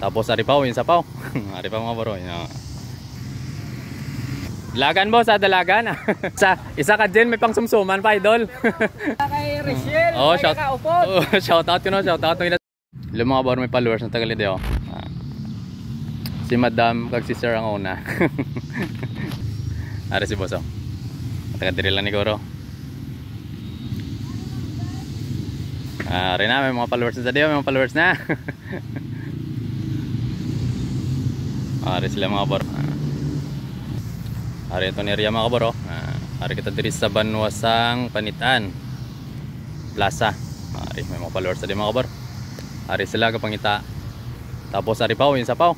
Tapos aripaw, yung sapaw. Aripaw mga bro. Dalagan boss, dalagan. Isa ka dyan, may pang sumsuman pa idol. Kay Rachel, oh, shout out yun, shout out. Hello mga bro, may followers na tagalid eh. Si Madam kag si Sir ang una. Ari si boss oh. Taga-diri lang ni Goro. Ari na, may mga followers na sa may mga followers na. Ari sila mga bro. Ari ito ni Ria mga bro. Ari kita diri sa Banwasang Panitan Plaza. Ari may mga followers na di mga bro. Ari sila kapangita. Tapos ari pa yung sapaw.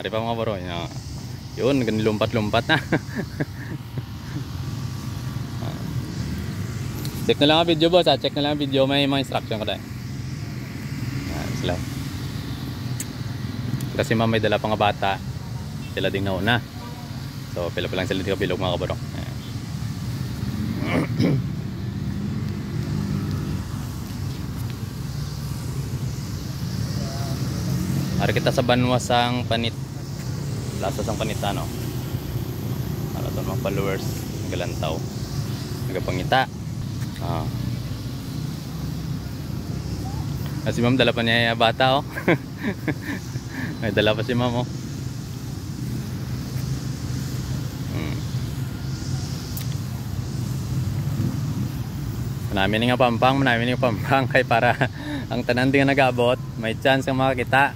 Ari pa mga bro. Yun, ganilumpat-lumpat na. Check na lang ang video boss, check na lang ang video, may mga instruction ko tayo. Sila. Kasi ma'am may dala pang bata. Sila ding nauna. So pila pa lang sila dito bilog mga kabaro. Ari kita sa Banwasang Plaza sang Panitano. Para to mga followers, nagalantaw, nagapangita. Si ma'am dala pa niya bata oh. May dala pa si ma'am oh. Manami nga pampang kay para ang tanan din nga nag-abot, may chance kang makakita.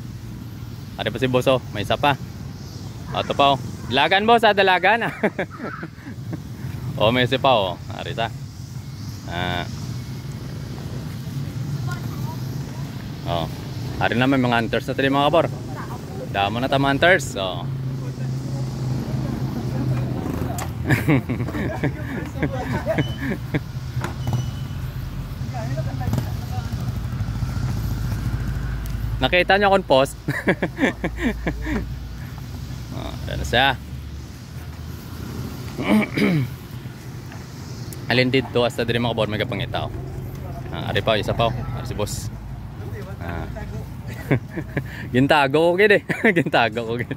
Ari pa si boss oh, may isa pa. Ito pa oh. Dalagan boss, dalagan. Oh, may isa pa oh. Ari ta. Oh. Ari na may mga hunters na tayo mga kabor. Damo na tama hunters. Oh. Nakita niyo akong post. Ano siya? Alin dito hasta diri mga kabor may kapangita. Ari pa isa pa. Ari si boss. Gintago ko gid eh. Gintago ko gid.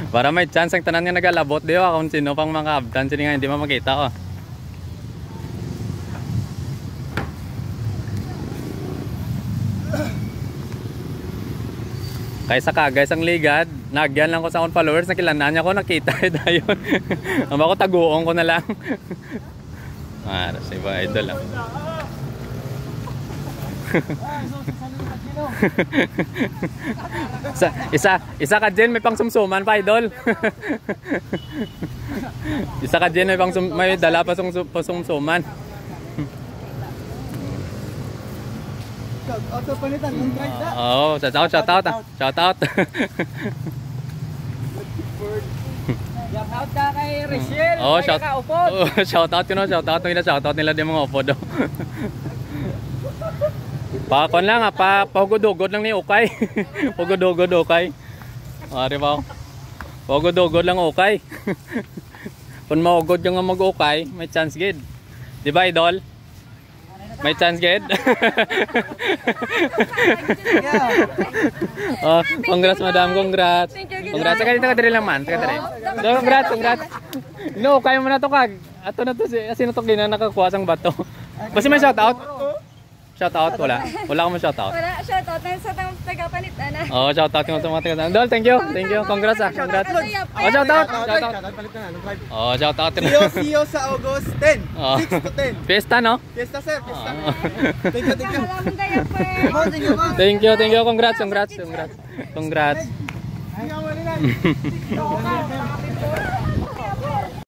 Para may chance ang tanan nga nagalabot di ba kung sino pang mga abdan sino nga hindi makita oh. Kaysa guys ang ligad, nagyan lang ko sa akong followers, nakilanaan niya ko, nakita dayon. Ang ako taguong ko na lang. Si ba idol lang. isa ka dyan, may pang sumsuman pa idol. Isa ka dyan, may dala pa sumsuman. Oh, shout out. Shout out ka kay Rachel. Oh, shout out yun, shout out nila din mga upod. Pakon lang pahugod-hugod lang ni Ukay. Hugod-hugod Ukay. Ari ba? Hugod-hugod lang Ukay. Kung mahugod yung mag-Ukay, may chance gid. Di ba idol? May chance gid. Oh, congrats madam, congrats. Congrats ka dito kadiri lang man, kadiri. Congrats. No, kaya mo na to kag. Ato na to sino to gina nakakuha sang bato. Basta may shout out. Shout out wala. Wala ka mo shout out. Wala, shout out na sa taga-palitan na. Oh, shout out yung mga taga. Dol, thank you. Congrats Congrats. Oh, shout out. Oh, shout out. See you sa August 10. 6 to 10. Fiesta no? Fiesta sir, fiesta. Thank you. Congrats. Congrats.